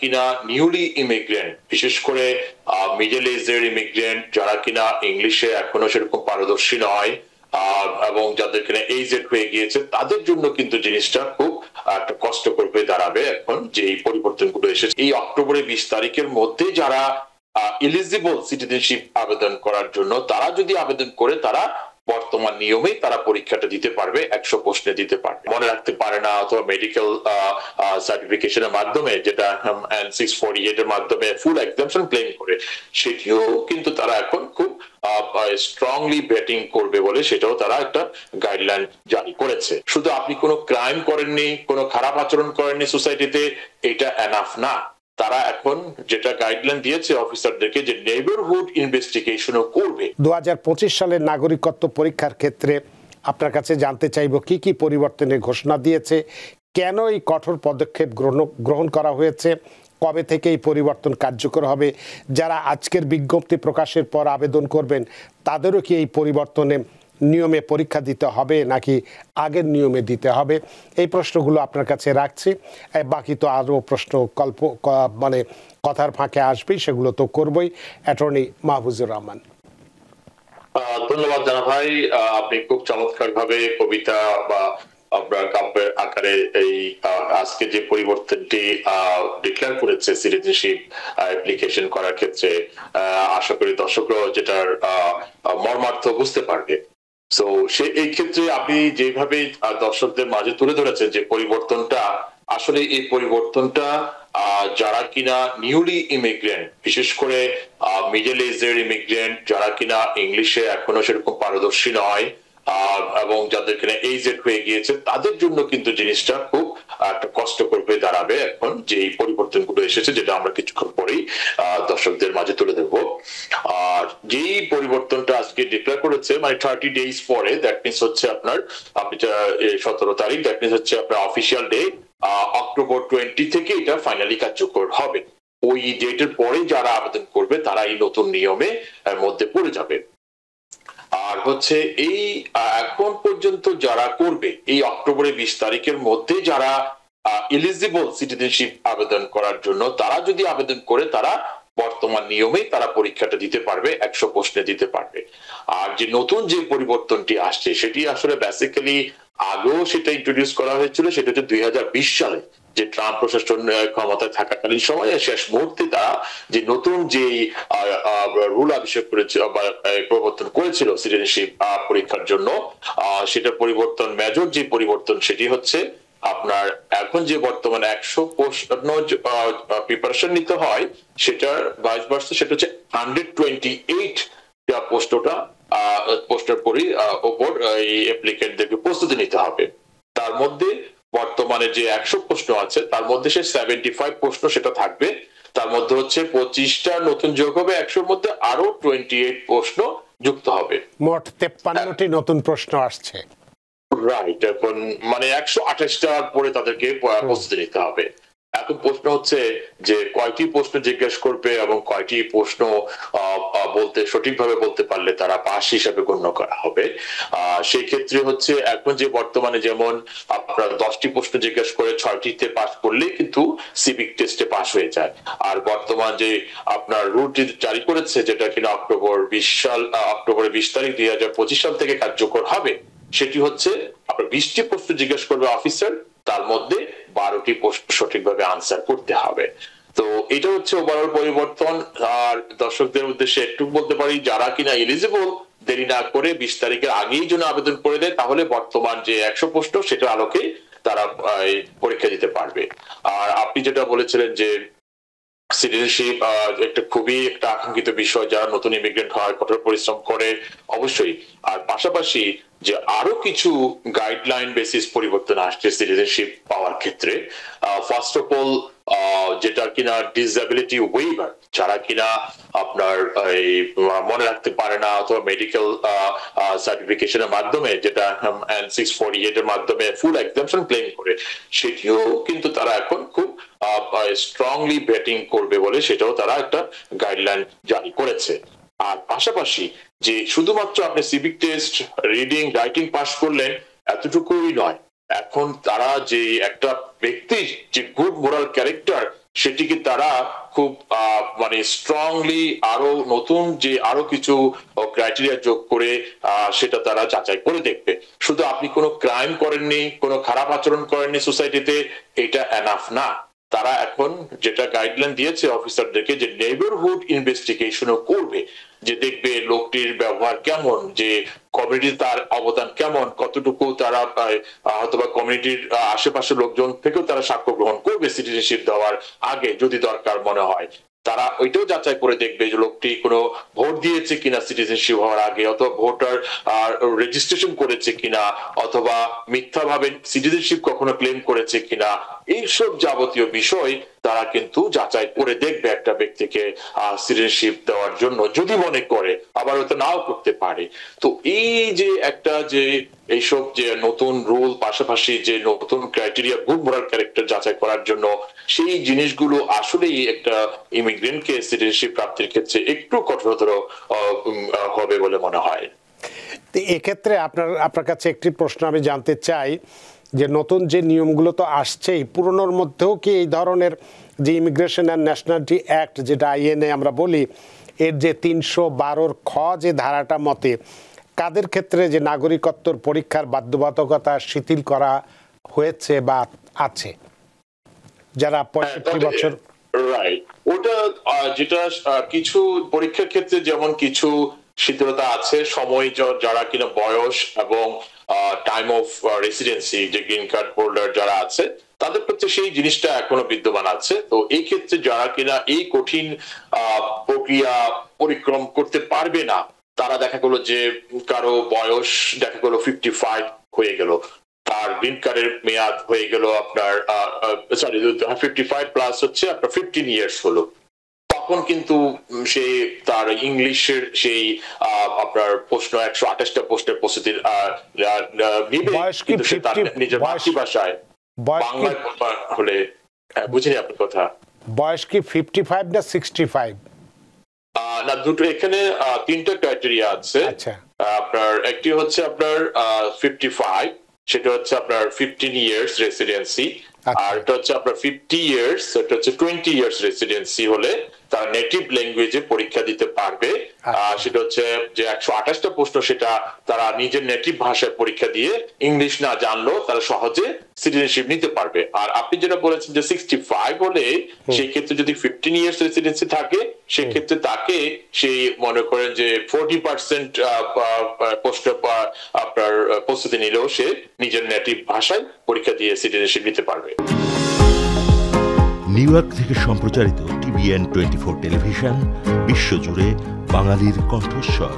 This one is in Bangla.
কিনা নিউলি ইমিগ্রেন্ট, বিশেষ করে মিডল এজের ইমিগ্রেন্ট, যারা কিনা ইংলিশে এখনো সেরকম পারদর্শী নয় এবং যাদের কিনা এজেড হয়ে গিয়েছে, তাদের জন্য কিন্তু জিনিসটা খুব একটা কষ্টকর হয়ে দাঁড়াবে। এখন যে এই পরিবর্তনগুলো এসেছে এই অক্টোবরের 20 তারিখের মধ্যে যারা এলিজিবল সিটিজেনশিপ আবেদন করার জন্য, তারা যদি আবেদন করে তারা বর্তমান নিয়মে তারা পরীক্ষাটা দিতে পারবে, 100 প্রশ্নে দিতে পারবে। মনে রাখতে পারে না অথবা মেডিকেল সার্টিফিকেশনের মাধ্যমে, যেটা N648 এর মাধ্যমে ফুল এক্সাম্পশন ক্লেম করে, সেটিও কিন্তু তারা এখন খুব স্ট্রংলি ব্যাটিং করবে বলে সেটাও তারা একটা গাইডলাইন জারি করেছে। শুধু আপনি কোনো ক্রাইম করেননি, কোনো খারাপ আচরণ করেননি সোসাইটিতে, এটা এনাফ না। তারা এখন যেটা গাইডলাইন দিয়েছে অফিসারদেরকে, যে নেইবারহুড ইনভেস্টিগেশনও করবে। 2025 সালের নাগরিকত্ব পরীক্ষার ক্ষেত্রে আপনার কাছে জানতে চাইব কি কি পরিবর্তনের ঘোষণা দিয়েছে, কেন এই কঠোর পদক্ষেপ গ্রহণ করা হয়েছে, কবে থেকে এই পরিবর্তন কার্যকর হবে, যারা আজকের বিজ্ঞপ্তি প্রকাশের পর আবেদন করবেন তাদেরও কি এই পরিবর্তনে নিয়মে পরীক্ষা দিতে হবে নাকি আগের নিয়মে দিতে হবে, এই প্রশ্নগুলো আপনার কাছে রাখছি। বাকি তো আরও প্রশ্ন মানে কথার ফাঁকে আসবেই, সেগুলো তো করবই। অ্যাটর্নি মাহফুজুর রহমান। ধন্যবাদ জানা ভাই, আপনি খুব চমৎকার ভাবে কবিতা বা আপনার কাব্যের আকারে এই আজকে যে পরিবর্তনটি ডিক্লেয়ার করেছে সিটিজেনশিপ অ্যাপ্লিকেশন করার ক্ষেত্রে, আশা করি দর্শকরাও যেটার মর্মার্থ বুঝতে পারবে। সো সে এই ক্ষেত্রে আপনি যেভাবে দর্শকদের মাঝে তুলে ধরেছেন যে পরিবর্তনটা, আসলে এই পরিবর্তনটা যারা কিনা নিউলি ইমিগ্রেন্ট, বিশেষ করে মিডল এজের ইমিগ্রেন্ট, যারা কিনা ইংলিশে এখনো সেরকম পারদর্শী নয় এবং যাদের কিনা এজেড হয়ে গিয়েছে, তাদের জন্য কিন্তু জিনিসটা খুব একটা কষ্টকর হয়ে দাঁড়াবে এখন যে এই পরিবর্তনগুলো এসেছে, যেটা আমরা কিছুক্ষণ পরেই দর্শকদের মাঝে তুলে দেবো। আর যেই পরিবর্তনটা আজকে ডিক্লেয়ার করেছে, মানে 30 ডেজ পরে, দ্যাট মিনস হচ্ছে আপনার 17 তারিখ, দ্যাট মিনস হচ্ছে আপনার অফিসিয়াল ডে অক্টোবর 20 থেকে এটা ফাইনালি কার্যকর হবে। ওই ডেটের পরে যারা আবেদন করবে তারা এই নতুন নিয়মে মধ্যে পড়ে যাবে। আর হচ্ছে এই এখন পর্যন্ত যারা করবে এই অক্টোবরের 20 তারিখের মধ্যে যারা এলিজিবল সিটিজেনশিপ আবেদন করার জন্য, তারা যদি আবেদন করে তারা বর্তমান নিয়মে তারা পরীক্ষাটা দিতে পারবে, 100 প্রশ্নে দিতে পারবে। আর যে নতুন যে পরিবর্তনটি আসছে সেটি আসলে বেসিক্যালি আগেও সেটা ইন্ট্রোডিউস করা হয়েছিল, সেটা হচ্ছে 2020 সালে, যে ট্রাম্প প্রশাসন ক্ষমতায় থাকাকালীন সময়ে শেষ মুহূর্তে তারা যে নতুন যে রুল আবিষ্কার করেছে বা প্রবর্তন করেছিল সিটিজেনশিপ পরীক্ষার জন্য, সেটা পরিবর্তন, মেজর যে পরিবর্তন সেটি হচ্ছে আপনার এখন যে বর্তমানে 100 প্রশ্ন প্রিপারেশন নিতে হয়, সেটার 22%, সেটা হচ্ছে 128 প্রশ্নটা পোস্টের উপর এই অ্যাপ্লিকেন্টদেরকে প্রস্তুতি নিতে হবে। তার মধ্যে বর্তমানে যে 100 প্রশ্ন আছে তার মধ্যে সে 75 প্রশ্ন সেটা থাকবে, তার মধ্যে হচ্ছে 25টা নতুন যোগ হবে, 100-র মধ্যে আরো 28 প্রশ্ন যুক্ত হবে, মোট 53টি নতুন প্রশ্ন আসছে। রাইট, এখন মানে 128টার পরে তাদেরকে প্রস্তুতি নিতে হবে। এখন প্রশ্ন হচ্ছে যে কয়টি প্রশ্ন জিজ্ঞেস করবে এবং কয়টি প্রশ্ন বলতে সঠিকভাবে বলতে পারলে তারা পাস হিসাবে গণ্য করা হবে। সেই ক্ষেত্রে হচ্ছে এখন যে বর্তমানে যেমন আপনার 10টি প্রশ্ন জিজ্ঞেস করে 6টিতে পাস করলে কিন্তু সিভিক টেস্টে পাস হয়ে যায়। আর বর্তমান যে আপনার রুলটি জারি করেছে, যেটা কিনা অক্টোবরের 20 তারিখ 2025 সাল থেকে কার্যকর হবে, সেটি হচ্ছে আপনার 20টি প্রশ্ন জিজ্ঞেস করবে অফিসার, তার মধ্যে 12টি প্রশ্ন সঠিকভাবে আনসার করতে হবে। তো এটা হচ্ছে ওভারঅল পরিবর্তন। আর দর্শকদের উদ্দেশ্যে একটু বলতে পারি, যারা কিনা এলিজিবল দেরি না করে 20 তারিখের আগেই যেন আবেদন করে দেয়, তাহলে বর্তমান যে 100 প্রশ্ন সেটার আলোকে তারা পরীক্ষা দিতে পারবে। আর আপনি যেটা বলেছিলেন যে সিটিজেনশিপ একটা খুবই একটা আকাঙ্ক্ষিত বিষয়, যারা নতুন ইমিগ্রেন্ট হয় কঠোর পরিশ্রম করে অবশ্যই। আর পাশাপাশি যে আরো কিছু গাইডলাইন বেসিস পরিবর্তন আসছে সিটিজেনশিপ পাওয়ার ক্ষেত্রে। ফার্স্ট অফ অল, যেটা কিনা ডিসএবিলিটি ওয়েভার, যারা কিনা আপনার মনে রাখতে পারে না অথবা মেডিকেল সার্টিফিকেশনের মাধ্যমে, যেটা N648 এর মাধ্যমে ফুল এক্সাম্পশন ক্লেম করে, সেটিও কিন্তু তারা এখন খুব স্ট্রংলি ব্যাটিং করবে বলে সেটাও তারা একটা গাইডলাইন জারি করেছে। আর পাশাপাশি যে শুধুমাত্র আপনি civic test, reading, writing pass করলেন এতটুকুই নয়, এখন তারা যে একটা ব্যক্তির যে গুড মোরাল ক্যারেক্টার সেটিকে তারা খুব মানে স্ট্রংলি আরো নতুন যে আরো কিছু ক্রাইটেরিয়া যোগ করে সেটা তারা যাচাই করে দেখবে। শুধু আপনি কোনো ক্রাইম করেননি, কোনো খারাপ আচরণ করেননি সোসাইটিতে, এটা এনাফ না। তারা এখন যেটা গাইডলাইন দিয়েছে অফিসারদেরকে, যে নেইবারহুড ইনভেস্টিগেশনও করবে, যে দেখবে লোকটির ব্যবহার কেমন, যে কমিউনিটি তার অবদান কেমন, কতটুকু তারা হয়তোবা কমিউনিটির আশেপাশের লোকজন থেকেও তারা সাক্ষ্য গ্রহণ করবে সিটিজেনশিপ দেওয়ার আগে যদি দরকার মনে হয়। তারা ওইটাও যাচাই করে দেখবে যে লোকটি কোনো ভোট দিয়েছে কিনা সিটিজেনশিপ হওয়ার আগে, অথবা ভোটার রেজিস্ট্রেশন করেছে কিনা, অথবা মিথ্যাভাবে সিটিজেনশিপ কখনো ক্লেম করেছে কিনা। এইসব যাবতীয় বিষয় তারা কিন্তু যাচাই করে দেখবে একটা ব্যক্তিকে সিটিজেনশিপ দেওয়ার জন্য, যদি মনে করে, আবার হয়তো নাও করতে পারে। তো এই যে একটা যে এইসব যে নতুন রুল, পাশাপাশি যে নতুন ক্রাইটেরিয়া গুড মোরাল ক্যারেক্টার যাচাই করার জন্য, সেই জিনিসগুলো আসলেই একটা ইমিগ্রেন্টকে সিটিজেনশিপ প্রাপ্তির ক্ষেত্রে একটু কঠোরতর হবে বলে মনে হয়। এক্ষেত্রে আপনার কাছে একটি প্রশ্ন আমি জানতে চাই, যে নতুন যে নিয়মগুলো তো আসছেই, পুরনোর মধ্যেও কি এই ধরনের যে ইমিগ্রেশন অ্যান্ড ন্যাশনালিটি অ্যাক্ট, যেটা আইএনএ আমরা বলি, এর যে ৩১২ খ যে ধারাটা মতে কাদের ক্ষেত্রে যে নাগরিকত্বর পরীক্ষার বাধ্যবাধকতা শিথিল করা হয়েছে বা আছে, যারা 65 বছর? রাইট, ওটা যেটা কিছু পরীক্ষার ক্ষেত্রে যেমন কিছু শিথিলতা আছে, সময় যারা কিনা বয়স এবং টাইম অফ রেসিডেন্সি, যে গ্রিন কার্ড হোল্ডার যারা আছে, তাদের ক্ষেত্রে সেই জিনিসটা এখনো বিদ্যমান আছে। তো এই ক্ষেত্রে যারা কিনা এই কঠিন প্রক্রিয়া পরিক্রম করতে পারবে না, তারা দেখা গেলো যে কারো বয়স দেখা গেলো 55 হয়ে গেল, তার গ্রিন কার্ডের মেয়াদ হয়ে গেল আপনার 55 প্লাস হচ্ছে আপনার 15 ইয়ার্স হলো, তখন কিন্তু সে তার ইংলিশের সেই আপনার প্রশ্ন 128টা প্রশ্নের প্রস্তুতি নিবে, কিন্তু সে তার নিজের মাতৃভাষায় বাংলায় হলে। বুঝিনি আপনার কথা। বয়স কি 55 না 65? না, দুটো, এখানে তিনটা ক্রাইটেরিয়া আছে। আপনার একটি হচ্ছে আপনার 55, সেটা হচ্ছে আপনার 15 ইয়ার্স রেসিডেন্সি, আর এটা হচ্ছে আপনার 50 ইয়ার্স, এটা হচ্ছে 20 ইয়ার্স রেসিডেন্সি হলে তার নেটিভ ল্যাঙ্গুয়েজে পরীক্ষা দিতে পারবে। সেটা হচ্ছে যে 128টা প্রশ্ন, সেটা তারা নিজের নেটিভ ভাষায় পরীক্ষা দিয়ে ইংলিশ না জানলেও তারা সহজে সিটিজেনশিপ নিতে পারবে। আর আপনি যেটা বলেছেন যে 65 হলে, সেই ক্ষেত্রে যদি 15 ইয়ার্স রেসিডেন্সি থাকে, সেক্ষেত্রে তাকে সেই মনে করেন যে 40% প্রশ্ন আপনার প্রস্তুতি নিলেও সে নিজের নেটিভ ভাষায় পরীক্ষা দিয়ে সিটিজেনশিপ নিতে পারবে। নিউ ইয়র্ক থেকে সম্প্রচারিত TVN 24 টেলিভিশন, বিশ্বজুড়ে বাঙালির কণ্ঠস্বর।